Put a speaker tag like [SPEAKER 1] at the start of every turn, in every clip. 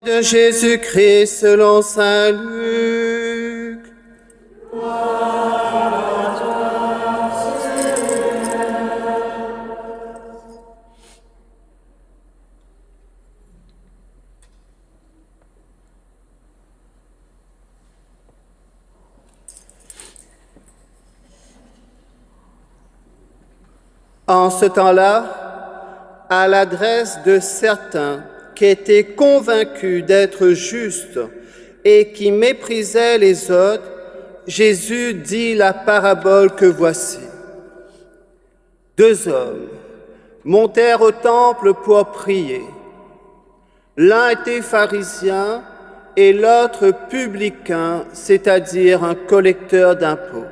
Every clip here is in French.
[SPEAKER 1] De Jésus-Christ selon saint Luc. En ce temps-là, à l'adresse de certains qui étaient convaincus d'être justes et qui méprisaient les autres, Jésus dit la parabole que voici. 2 hommes montèrent au temple pour prier. L'un était pharisien et l'autre publicain, c'est-à-dire un collecteur d'impôts.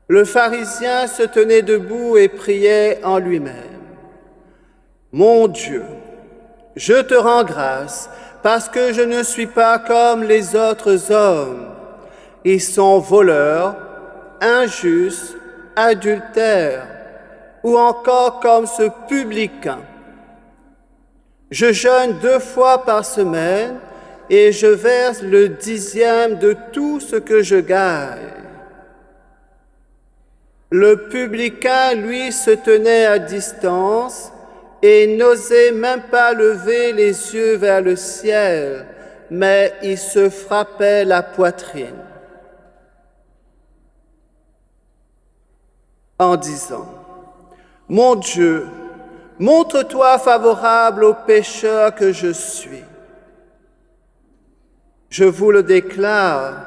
[SPEAKER 1] Le pharisien se tenait debout et priait en lui-même. « Mon Dieu, je te rends grâce parce que je ne suis pas comme les autres hommes. Ils sont voleurs, injustes, adultères, ou encore comme ce publicain. Je jeûne 2 fois par semaine et je verse le 10e de tout ce que je gagne. » Le publicain, lui, se tenait à distance et n'osait même pas lever les yeux vers le ciel, mais il se frappait la poitrine en disant « Mon Dieu, montre-toi favorable au pécheur que je suis. » Je vous le déclare,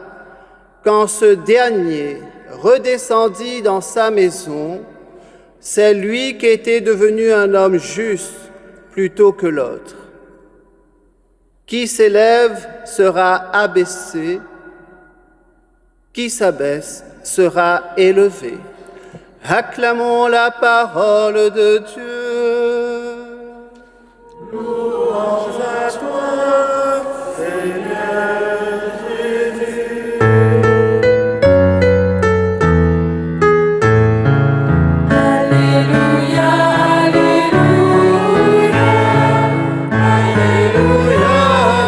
[SPEAKER 1] quand ce dernier redescendit dans sa maison, c'est lui qui était devenu un homme juste plutôt que l'autre. Qui s'élève sera abaissé, qui s'abaisse sera élevé. Acclamons la parole de Dieu. Louange à toi, Seigneur Jésus.
[SPEAKER 2] Alléluia, Alléluia, Alléluia, Alléluia,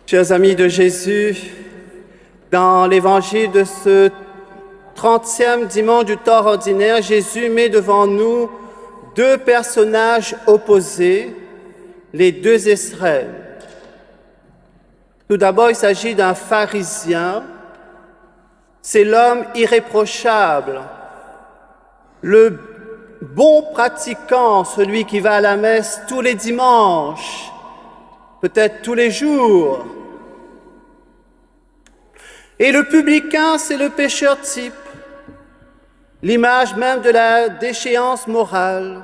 [SPEAKER 1] Chers amis de Jésus, dans l'évangile de ce 30e dimanche du temps ordinaire, Jésus met devant nous 2 personnages opposés, les 2 extrêmes. Tout d'abord, il s'agit d'un pharisien, c'est l'homme irréprochable, le bon pratiquant, celui qui va à la messe tous les dimanches, peut-être tous les jours. Et le publicain, c'est le pécheur type, l'image même de la déchéance morale,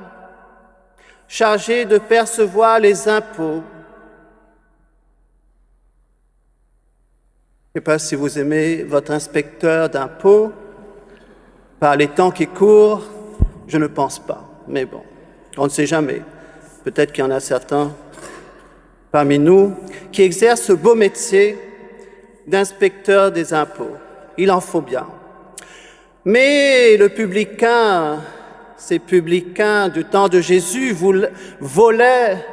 [SPEAKER 1] chargé de percevoir les impôts. Je ne sais pas si vous aimez votre inspecteur d'impôts. Par les temps qui courent, je ne pense pas. Mais bon, on ne sait jamais. Peut-être qu'il y en a certains parmi nous qui exercent ce beau métier d'inspecteur des impôts. Il en faut bien. Mais le publicain, ces publicains du temps de Jésus volaient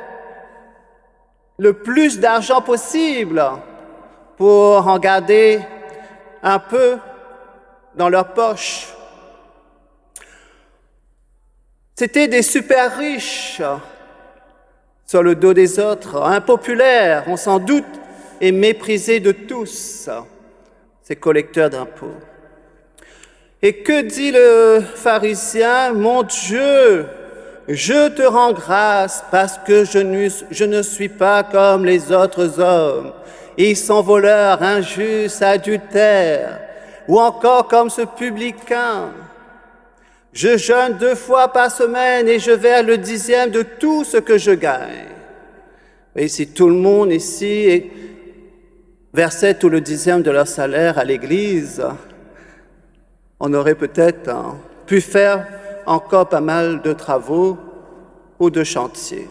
[SPEAKER 1] le plus d'argent possible pour en garder un peu dans leur poche. C'étaient des super riches sur le dos des autres, impopulaires, on s'en doute, et méprisés de tous, ces collecteurs d'impôts. Et que dit le pharisien? « Mon Dieu, je te rends grâce parce que je ne suis pas comme les autres hommes. Ils sont voleurs, injustes, adultères, ou encore comme ce publicain. Je jeûne 2 fois par semaine et je verse le 10e de tout ce que je gagne. » Et si tout le monde ici versait tout le 10e de leur salaire à l'Église, on aurait peut-être pu faire encore pas mal de travaux ou de chantiers.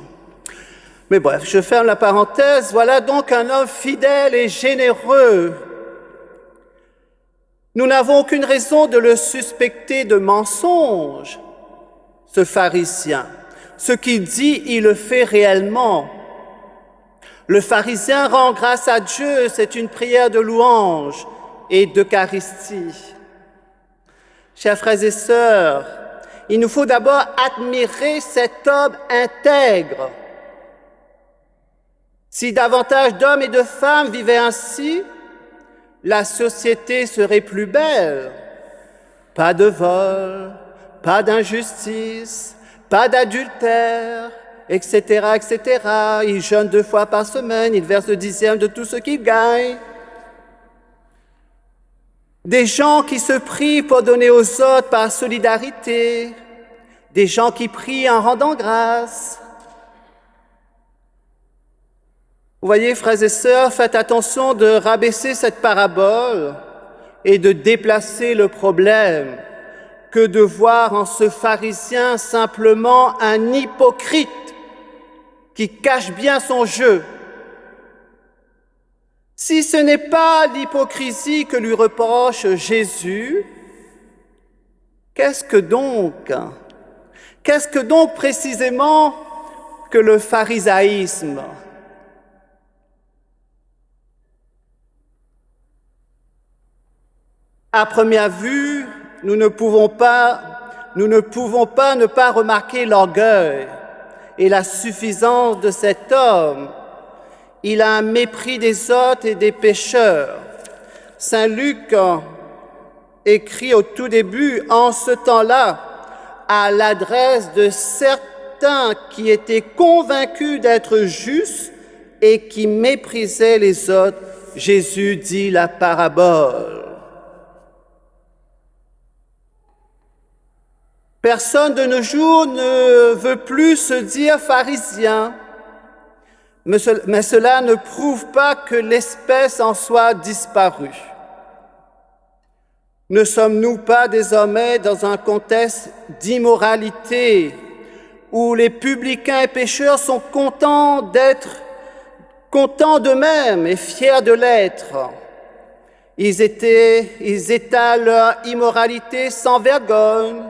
[SPEAKER 1] Mais bref, je ferme la parenthèse. Voilà donc un homme fidèle et généreux. Nous n'avons aucune raison de le suspecter de mensonge, ce pharisien. Ce qu'il dit, il le fait réellement. Le pharisien rend grâce à Dieu, c'est une prière de louange et d'Eucharistie. Chers frères et sœurs, il nous faut d'abord admirer cet homme intègre. Si davantage d'hommes et de femmes vivaient ainsi, la société serait plus belle. Pas de vol, pas d'injustice, pas d'adultère, etc., etc. Ils jeûnent 2 fois par semaine, ils versent le 10e de tout ce qu'ils gagnent. Des gens qui se prient pour donner aux autres par solidarité, des gens qui prient en rendant grâce. Vous voyez, frères et sœurs, faites attention de rabaisser cette parabole et de déplacer le problème que de voir en ce pharisien simplement un hypocrite qui cache bien son jeu. Si ce n'est pas l'hypocrisie que lui reproche Jésus, qu'est-ce que donc précisément que le pharisaïsme? À première vue, nous ne pouvons pas ne pas remarquer l'orgueil et la suffisance de cet homme. Il a un mépris des autres et des pécheurs. Saint Luc écrit au tout début, en ce temps-là, à l'adresse de certains qui étaient convaincus d'être justes et qui méprisaient les autres, Jésus dit la parabole. Personne de nos jours ne veut plus se dire pharisien, mais cela ne prouve pas que l'espèce en soit disparue. Ne sommes-nous pas désormais dans un contexte d'immoralité où les publicains et pécheurs sont contents d'eux-mêmes et fiers de l'être? Ils étalent leur immoralité sans vergogne,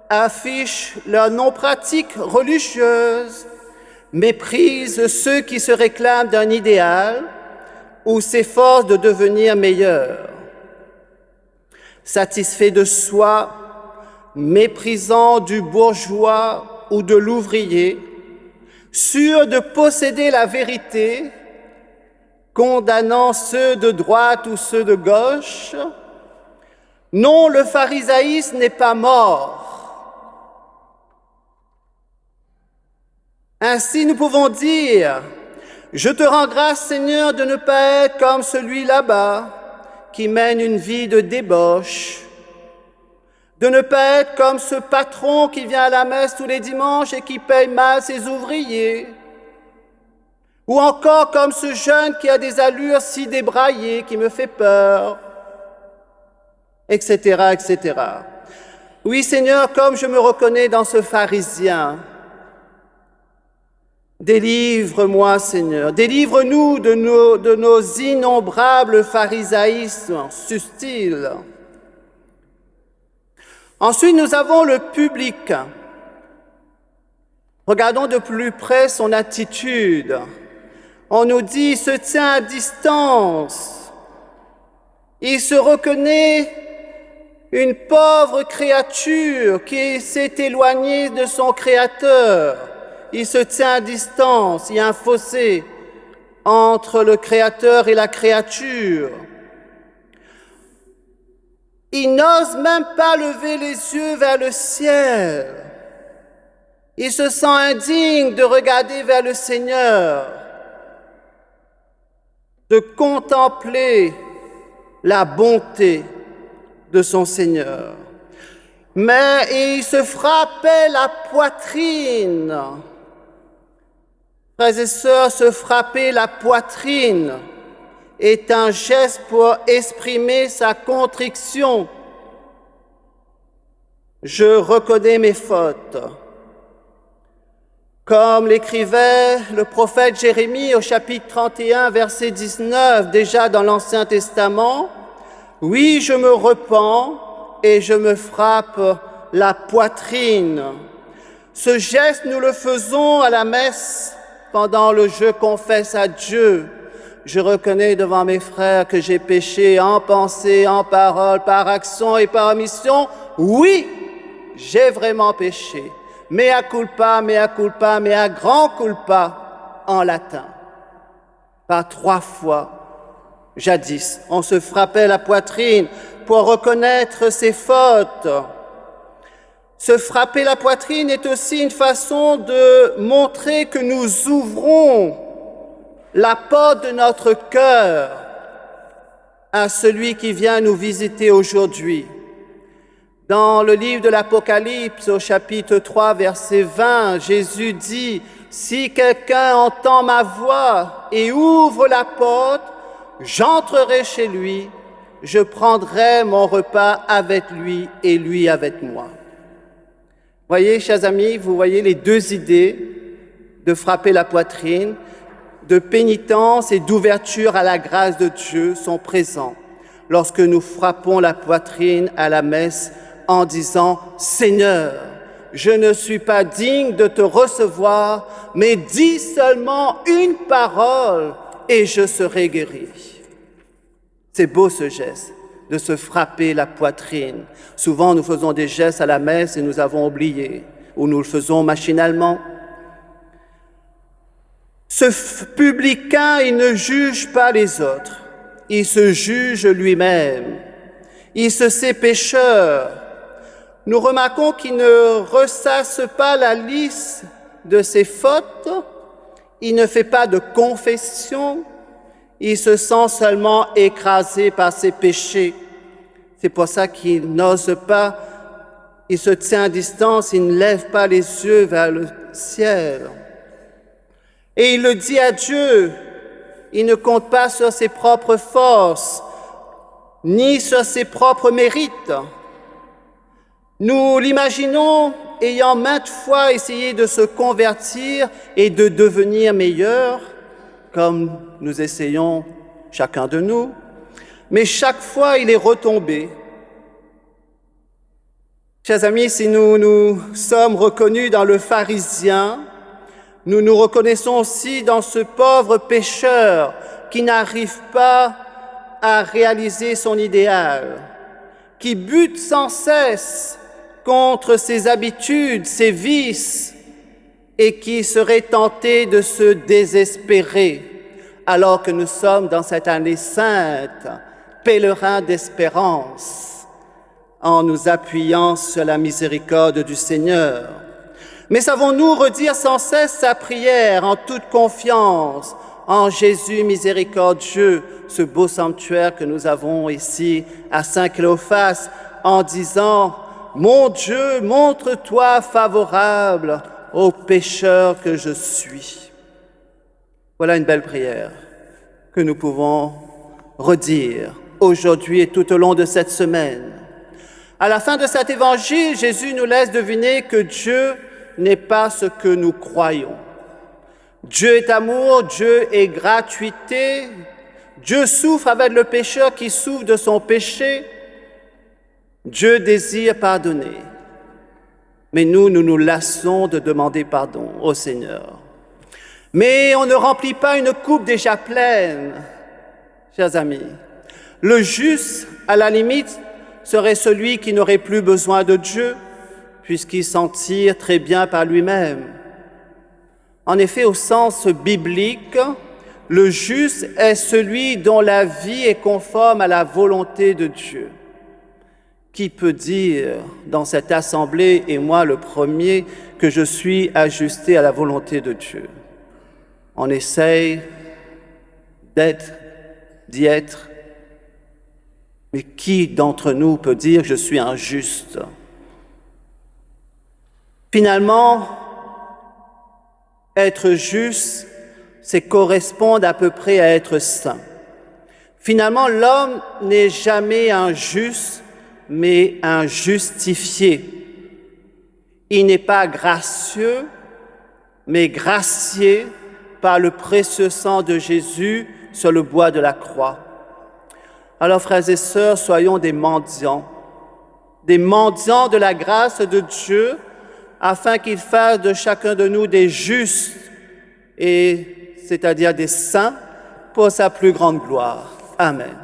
[SPEAKER 1] affichent leur non-pratique religieuse, méprisent ceux qui se réclament d'un idéal ou s'efforcent de devenir meilleurs. Satisfaits de soi, méprisant du bourgeois ou de l'ouvrier, sûrs de posséder la vérité, condamnant ceux de droite ou ceux de gauche. Non, le pharisaïsme n'est pas mort. Ainsi, nous pouvons dire, « Je te rends grâce, Seigneur, de ne pas être comme celui là-bas qui mène une vie de débauche, de ne pas être comme ce patron qui vient à la messe tous les dimanches et qui paye mal ses ouvriers, ou encore comme ce jeune qui a des allures si débraillées qui me fait peur, etc., etc. Oui, Seigneur, comme je me reconnais dans ce pharisien, délivre-moi, Seigneur, délivre-nous de nos innombrables pharisaïsmes subtils. Ensuite, nous avons le public. Regardons de plus près son attitude. On nous dit, il se tient à distance. Il se reconnaît une pauvre créature qui s'est éloignée de son Créateur. Il se tient à distance, il y a un fossé entre le Créateur et la créature. Il n'ose même pas lever les yeux vers le ciel. Il se sent indigne de regarder vers le Seigneur, de contempler la bonté de son Seigneur. Mais il se frappait la poitrine. Frères et sœurs, se frapper la poitrine est un geste pour exprimer sa contrition. Je reconnais mes fautes. Comme l'écrivait le prophète Jérémie au chapitre 31, verset 19, déjà dans l'Ancien Testament, « Oui, je me repens et je me frappe la poitrine. » Ce geste, nous le faisons à la messe pendant le « Je confesse à Dieu ». Je reconnais devant mes frères que j'ai péché en pensée, en parole, par action et par omission. Oui, j'ai vraiment péché. Mea culpa, mea grand culpa en latin. Par 3 fois, jadis, on se frappait la poitrine pour reconnaître ses fautes. Se frapper la poitrine est aussi une façon de montrer que nous ouvrons la porte de notre cœur à celui qui vient nous visiter aujourd'hui. Dans le livre de l'Apocalypse, au chapitre 3, verset 20, Jésus dit « Si quelqu'un entend ma voix et ouvre la porte, j'entrerai chez lui, je prendrai mon repas avec lui et lui avec moi. » Voyez, chers amis, vous voyez les 2 idées de frapper la poitrine, de pénitence et d'ouverture à la grâce de Dieu sont présents lorsque nous frappons la poitrine à la messe en disant « Seigneur, je ne suis pas digne de te recevoir, mais dis seulement une parole et je serai guéri. » C'est beau ce geste de se frapper la poitrine. Souvent, nous faisons des gestes à la messe et nous avons oublié, ou nous le faisons machinalement. Ce publicain, il ne juge pas les autres, il se juge lui-même. Il se sait pécheur. Nous remarquons qu'il ne ressasse pas la liste de ses fautes, il ne fait pas de confession, il se sent seulement écrasé par ses péchés. C'est pour ça qu'il n'ose pas, il se tient à distance, il ne lève pas les yeux vers le ciel. Et il le dit à Dieu, il ne compte pas sur ses propres forces, ni sur ses propres mérites. Nous l'imaginons ayant maintes fois essayé de se convertir et de devenir meilleur, comme nous essayons chacun de nous, mais chaque fois il est retombé. Chers amis, si nous nous sommes reconnus dans le pharisien, nous nous reconnaissons aussi dans ce pauvre pécheur qui n'arrive pas à réaliser son idéal, qui bute sans cesse contre ses habitudes, ses vices, et qui serait tenté de se désespérer, alors que nous sommes dans cette année sainte, pèlerins d'espérance, en nous appuyant sur la miséricorde du Seigneur. Mais savons-nous redire sans cesse sa prière en toute confiance en Jésus miséricordieux, ce beau sanctuaire que nous avons ici à Saint-Cléophas, en disant « Mon Dieu, montre-toi favorable au pécheur que je suis. » Voilà une belle prière que nous pouvons redire aujourd'hui et tout au long de cette semaine. À la fin de cet évangile, Jésus nous laisse deviner que Dieu n'est pas ce que nous croyons. Dieu est amour, Dieu est gratuité, Dieu souffre avec le pécheur qui souffre de son péché, Dieu désire pardonner. Mais nous nous lassons de demander pardon au Seigneur. Mais on ne remplit pas une coupe déjà pleine, chers amis. Le juste, à la limite, serait celui qui n'aurait plus besoin de Dieu, puisqu'il s'en tire très bien par lui-même. En effet, au sens biblique, le juste est celui dont la vie est conforme à la volonté de Dieu. Qui peut dire dans cette assemblée, et moi le premier, que je suis ajusté à la volonté de Dieu? On essaye d'y être, mais qui d'entre nous peut dire que je suis injuste? Finalement, être juste, c'est correspondre à peu près à être saint. Finalement, l'homme n'est jamais injuste, mais un justifié. Il n'est pas gracieux, mais gracié par le précieux sang de Jésus sur le bois de la croix. Alors, frères et sœurs, soyons des mendiants de la grâce de Dieu, afin qu'il fasse de chacun de nous des justes, c'est-à-dire des saints, pour sa plus grande gloire. Amen.